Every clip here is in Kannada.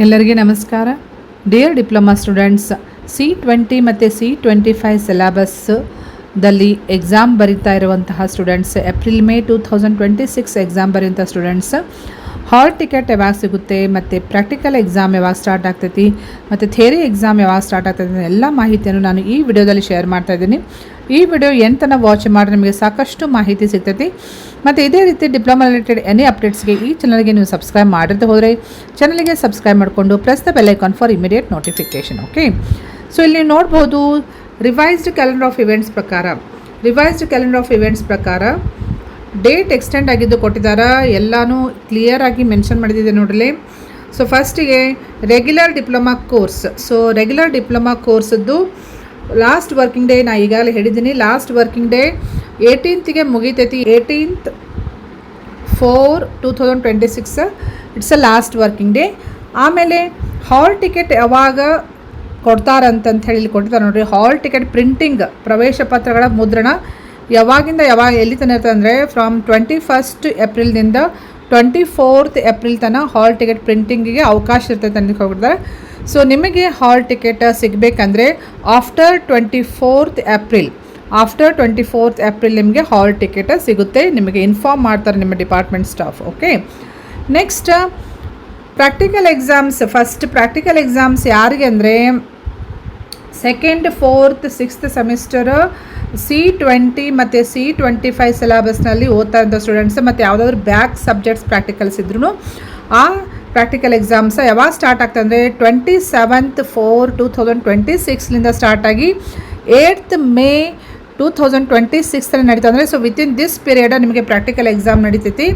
ಎಲ್ಲರಿಗೆ ನಮಸ್ಕಾರ. ಡಿಯರ್ ಡಿಪ್ಲೊಮಾ ಸ್ಟೂಡೆಂಟ್ಸ್, C20 ಮತ್ತು C25 ಸಿಲೆಬಸ್ದಲ್ಲಿ ಎಕ್ಸಾಮ್ ಬರೀತಾ ಇರುವಂತಹ ಸ್ಟೂಡೆಂಟ್ಸ್, ಏಪ್ರಿಲ್ ಮೇ 2026 ಎಕ್ಸಾಮ್ ಬರೆಯುವಂಥ ಸ್ಟೂಡೆಂಟ್ಸ್ ಹಾಲ್ ಟಿಕೆಟ್ ಯಾವಾಗ ಸಿಗುತ್ತೆ ಮತ್ತು ಪ್ರಾಕ್ಟಿಕಲ್ ಎಕ್ಸಾಮ್ ಯಾವಾಗ ಸ್ಟಾರ್ಟ್ ಆಗ್ತೈತಿ ಮತ್ತು ಥಿಯರಿ ಎಕ್ಸಾಮ್ ಯಾವಾಗ ಸ್ಟಾರ್ಟ್ ಆಗ್ತೈತಿ ಎಲ್ಲ ಮಾಹಿತಿಯನ್ನು ನಾನು ಈ ವಿಡಿಯೋದಲ್ಲಿ ಶೇರ್ ಮಾಡ್ತಾ ಇದ್ದೀನಿ. ಈ ವಿಡಿಯೋ ಎಂತನ ವಾಚ್ ಮಾಡಿ ನಿಮಗೆ ಸಾಕಷ್ಟು ಮಾಹಿತಿ ಸಿಗ್ತೈತಿ. ಮತ್ತು ಇದೇ ರೀತಿ ಡಿಪ್ಲೊಮಾ ರಿಲೇಟೆಡ್ ಎನಿ ಅಪ್ಡೇಟ್ಸ್ಗೆ ಈ ಚಾನಲ್ಗೆ ನೀವು ಸಬ್ಸ್ಕ್ರೈಬ್ ಮಾಡಿರದೆ ಹೋದರೆ ಚಾನಲ್ಗೆ ಸಬ್ಸ್ಕ್ರೈಬ್ ಮಾಡಿಕೊಂಡು press the bell icon for immediate notification. Okay, so ಇಲ್ಲಿ ನೋಡ್ಬೋದು ರಿವೈಸ್ಡ್ ಕ್ಯಾಲೆಂಡರ್ ಆಫ್ ಇವೆಂಟ್ಸ್ ಪ್ರಕಾರ ಡೇಟ್ ಎಕ್ಸ್ಟೆಂಡ್ ಆಗಿದ್ದು ಕೊಟ್ಟಿದ್ದಾರೆ. ಎಲ್ಲನೂ ಕ್ಲಿಯರ್ ಆಗಿ ಮೆನ್ಷನ್ ಮಾಡಿದ್ದೆ ನೋಡಲಿ. ಸೊ ಫಸ್ಟಿಗೆ ರೆಗ್ಯುಲರ್ ಡಿಪ್ಲೊಮಾ ಕೋರ್ಸದ್ದು ಲಾಸ್ಟ್ ವರ್ಕಿಂಗ್ ಡೇ ನಾನು ಈಗಾಗಲೇ ಹೇಳಿದ್ದೀನಿ. ಲಾಸ್ಟ್ ವರ್ಕಿಂಗ್ ಡೇ 18ಗೆ ಮುಗಿತೈತಿ. 18/4/2026 it's a last working day. ಆಮೇಲೆ ಹಾಲ್ ಟಿಕೆಟ್ ಯಾವಾಗ ಕೊಡ್ತಾರಂತಂತ ಹೇಳಿ ಕೊಟ್ಟಿದ್ದಾರೆ ನೋಡಿರಿ. ಹಾಲ್ ಟಿಕೆಟ್ ಪ್ರಿಂಟಿಂಗ್, ಪ್ರವೇಶ ಪತ್ರಗಳ ಮುದ್ರಣ ಯಾವಾಗಿಂದ ಎಲ್ಲಿ ತನಕ ಇರ್ತದೆ ಅಂದರೆ ಫ್ರಮ್ 21 ಏಪ್ರಿಲ್ನಿಂದ 24 ಏಪ್ರಿಲ್ ತನಕ ಹಾಲ್ ಟಿಕೆಟ್ ಪ್ರಿಂಟಿಂಗಿಗೆ ಅವಕಾಶ ಇರ್ತೈತೆ ಅಂತ ಹೋಗಿರ್ತಾರೆ. ಸೊ ನಿಮಗೆ ಹಾಲ್ ಟಿಕೆಟ್ ಸಿಗಬೇಕಂದ್ರೆ ಆಫ್ಟರ್ 24 ಏಪ್ರಿಲ್ ನಿಮಗೆ ಹಾಲ್ ಟಿಕೆಟ್ ಸಿಗುತ್ತೆ. ನಿಮಗೆ ಇನ್ಫಾರ್ಮ್ ಮಾಡ್ತಾರೆ ನಿಮ್ಮ department staff. Okay, next practical exams. First practical exams ಯಾರಿಗೆ ಅಂದರೆ 2nd, 4th, 6th semester C20 ಮತ್ತು C25 ಸಿಲೆಬಸ್ನಲ್ಲಿ ಓದ್ತಾ ಇದ್ದ ಸ್ಟೂಡೆಂಟ್ಸ್ ಮತ್ತು ಯಾವುದಾದ್ರೂ ಬ್ಯಾಕ್ ಸಬ್ಜೆಕ್ಟ್ಸ್ ಪ್ರಾಕ್ಟಿಕಲ್ಸ್ ಇದ್ರೂ ಆ ಪ್ರಾಕ್ಟಿಕಲ್ ಎಕ್ಸಾಮ್ಸ್ ಯಾವಾಗ ಸ್ಟಾರ್ಟ್ ಆಗ್ತದೆ ಅಂದರೆ 27/4/2026 ಸ್ಟಾರ್ಟ್ ಆಗಿ 8th May 2026 ನಡೀತಾ. ಅಂದರೆ ಸೊ ವಿತಿನ್ ದಿಸ್ ಪೀರಿಯಡ್ ನಿಮಗೆ ಪ್ರಾಕ್ಟಿಕಲ್ ಎಕ್ಸಾಮ್ ನಡೀತೈತಿ.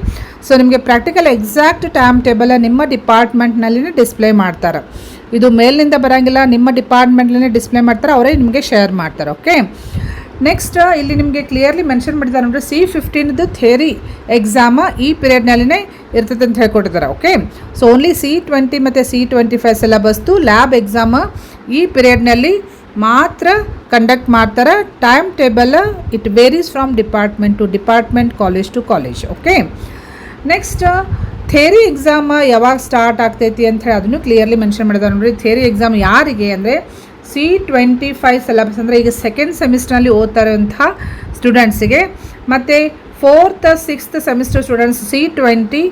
ಸೊ ನಿಮಗೆ ಪ್ರಾಕ್ಟಿಕಲ್ ಎಕ್ಸಾಕ್ಟ್ ಟೈಮ್ ಟೇಬಲ್ ನಿಮ್ಮ ಡಿಪಾರ್ಟ್ಮೆಂಟ್ನಲ್ಲಿನೇ ಡಿಸ್ಪ್ಲೇ ಮಾಡ್ತಾರೆ. ಇದು ಮೇಲಿನಿಂದ ಬರೋಂಗಿಲ್ಲ, ನಿಮ್ಮ ಡಿಪಾರ್ಟ್ಮೆಂಟ್ಲೇ ಡಿಸ್ಪ್ಲೇ ಮಾಡ್ತಾರೆ, ಅವರೇ ನಿಮಗೆ ಶೇರ್ ಮಾಡ್ತಾರೆ. ಓಕೆ, ನೆಕ್ಸ್ಟ್ ಇಲ್ಲಿ ನಿಮಗೆ ಕ್ಲಿಯರ್ಲಿ ಮೆನ್ಷನ್ ಮಾಡಿದ್ದಾರೆ ನೋಡಿರಿ. C15 ಥಿಯರಿ ಎಕ್ಸಾಮ ಈ ಪೀರಿಯಡ್ನಲ್ಲಿನೇ ಇರ್ತದೆ ಅಂತ ಹೇಳ್ಕೊಟ್ಟಿದ್ದಾರೆ. ಓಕೆ, ಸೊ ಓನ್ಲಿ C20 ಮತ್ತು C25 ಸಿಲೆಬಸ್ದು ಲ್ಯಾಬ್ ಎಕ್ಸಾಮ ಈ ಪೀರಿಯಡ್ನಲ್ಲಿ ಮಾತ್ರ ಕಂಡಕ್ಟ್ ಮಾಡ್ತಾರೆ. Time table it varies from department to department, college to college. Okay, next theory exam ಯಾವಾಗ ಸ್ಟಾರ್ಟ್ ಆಗ್ತೈತಿ ಅಂತ ಹೇಳಿ ಅದನ್ನು ಕ್ಲಿಯರ್ಲಿ ಮೆನ್ಷನ್ ಮಾಡಿದ್ದಾರೆ ನೋಡಿರಿ. ಥಿಯರಿ ಎಕ್ಸಾಮ್ ಯಾರಿಗೆ ಅಂದರೆ C25 ಸಿಲೆಬಸ್ ಅಂದರೆ ಈಗ 2nd ಸೆಮಿಸ್ಟರ್ನಲ್ಲಿ ಓದ್ತಾ ಇರೋಂಥ ಸ್ಟೂಡೆಂಟ್ಸಿಗೆ, ಮತ್ತು 4th, 6th semester students C20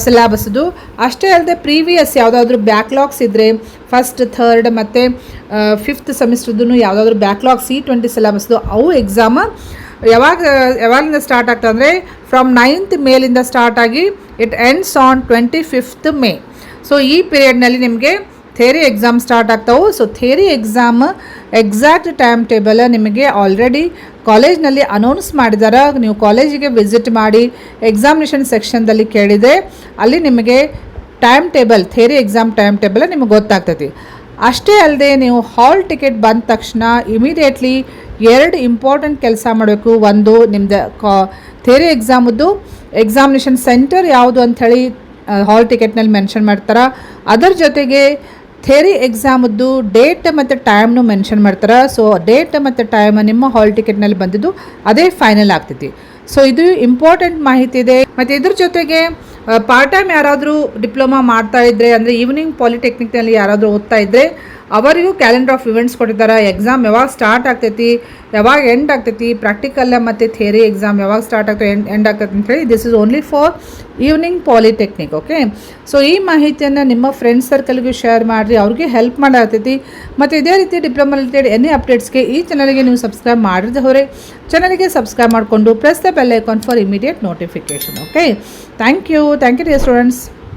ಸಿಲೆಬಸ್ದು. ಅಷ್ಟೇ ಅಲ್ಲದೆ ಪ್ರೀವಿಯಸ್ ಯಾವುದಾದ್ರೂ ಬ್ಯಾಕ್ಲಾಗ್ಸ್ ಇದ್ದರೆ 1st, 3rd ಮತ್ತು 5th ಸೆಮಿಸ್ಟರ್ದು ಯಾವುದಾದ್ರೂ ಬ್ಯಾಕ್ಲಾಗ್ C20 ಸಿಲೆಬಸ್ದು ಅವು ಎಕ್ಸಾಮ ಯಾವಾಗಿಂದ ಸ್ಟಾರ್ಟ್ ಆಗ್ತದೆ ಅಂದರೆ ಫ್ರಮ್ 9th ಮೇಲಿಂದ ಸ್ಟಾರ್ಟ್ ಆಗಿ it ends on 25th May. So ಈ ಪೀರಿಯಡ್ನಲ್ಲಿ ನಿಮಗೆ ಥಿಯರಿ ಎಕ್ಸಾಮ್ ಸ್ಟಾರ್ಟ್ ಆಗ್ತಾವೆ. So theory exam exact time table ನಿಮಗೆ ಆಲ್ರೆಡಿ ಕಾಲೇಜ್ನಲ್ಲಿ ಅನೌನ್ಸ್ ಮಾಡಿದ್ದಾರೆ. ನೀವು ಕಾಲೇಜಿಗೆ ವಿಸಿಟ್ ಮಾಡಿ ಎಕ್ಸಾಮಿನೇಷನ್ ಸೆಕ್ಷನ್ದಲ್ಲಿ ಕೇಳಿದರೆ ಅಲ್ಲಿ ನಿಮಗೆ time table, theory exam time table ನಿಮಗೆ ಗೊತ್ತಾಗ್ತೈತಿ. ಅಷ್ಟೇ ಅಲ್ಲದೆ ನೀವು ಹಾಲ್ ಟಿಕೆಟ್ ಬಂದ ತಕ್ಷಣ ಇಮಿಡಿಯೇಟ್ಲಿ 2 ಇಂಪಾರ್ಟೆಂಟ್ ಕೆಲಸ ಮಾಡಬೇಕು. ಒಂದು ನಿಮ್ಮದು ಥಿಯರಿ ಎಕ್ಸಾಮದ್ದು ಎಕ್ಸಾಮಿನೇಷನ್ ಸೆಂಟರ್ ಯಾವುದು ಅಂಥೇಳಿ ಹಾಲ್ ಟಿಕೆಟ್ನಲ್ಲಿ ಮೆನ್ಷನ್ ಮಾಡ್ತಾರೆ. ಅದರ ಜೊತೆಗೆ ಥಿಯರಿ ಎಕ್ಸಾಮದ್ದು ಡೇಟ್ ಮತ್ತು ಟೈಮ್ನು ಮೆನ್ಷನ್ ಮಾಡ್ತಾರೆ. ಸೊ ಡೇಟ್ ಮತ್ತು ಟೈಮ್ ನಿಮ್ಮ ಹಾಲ್ ಟಿಕೆಟ್ನಲ್ಲಿ ಬಂದಿದ್ದು ಅದೇ ಫೈನಲ್ ಆಗ್ತೈತಿ. ಸೊ ಇದು ಇಂಪಾರ್ಟೆಂಟ್ ಮಾಹಿತಿ ಇದೆ. ಮತ್ತು ಇದ್ರ ಜೊತೆಗೆ ಪಾರ್ಟ್ ಟೈಮ್ ಯಾರಾದರೂ ಡಿಪ್ಲೊಮಾ ಮಾಡ್ತಾ ಇದ್ದರೆ ಅಂದರೆ ಈವ್ನಿಂಗ್ ಪಾಲಿಟೆಕ್ನಿಕ್ನಲ್ಲಿ ಯಾರಾದರೂ ಓದ್ತಾ ಇದ್ದರೆ ಅವರಿಗೂ ಕ್ಯಾಲೆಂಡರ್ ಆಫ್ ಇವೆಂಟ್ಸ್ ಕೊಟ್ಟಿದ್ದಾರೆ. ಎಕ್ಸಾಮ್ ಯಾವಾಗ ಸ್ಟಾರ್ಟ್ ಆಗ್ತೈತಿ, ಯಾವಾಗ ಎಂಡ್ ಆಗ್ತೈತಿ, ಪ್ರಾಕ್ಟಿಕಲ್ ಮತ್ತು ಥಿಯರಿ ಎಕ್ಸಾಮ್ ಯಾವಾಗ ಸ್ಟಾರ್ಟ್ ಆಗ್ತದೆ ಎಂಡ್ ಆಗ್ತೈತಿ ಅಂತೇಳಿ this is only for evening polytechnic. Okay, so ಈ ಮಾಹಿತಿಯನ್ನು ನಿಮ್ಮ ಫ್ರೆಂಡ್ಸ್ ಸರ್ಕಲ್ಗೂ ಶೇರ್ ಮಾಡಿರಿ, ಅವ್ರಿಗೆ ಹೆಲ್ಪ್ ಮಾಡಾಗ್ತೈತಿ. ಮತ್ತು ಇದೇ ರೀತಿ ಡಿಪ್ಲೊಮಾ ರಿಲೇಟೆಡ್ ಎನಿ ಅಪ್ಡೇಟ್ಸ್ಗೆ ಈ ಚಾನಲ್ಗೆ ನೀವು ಸಬ್ಸ್ಕ್ರೈಬ್ ಮಾಡಿರದೆ ಹೋದರೆ ಚಾನಲ್ಗೆ ಸಬ್ಸ್ಕ್ರೈಬ್ ಮಾಡಿಕೊಂಡು press the bell icon for immediate notification. Okay, thank you dear students.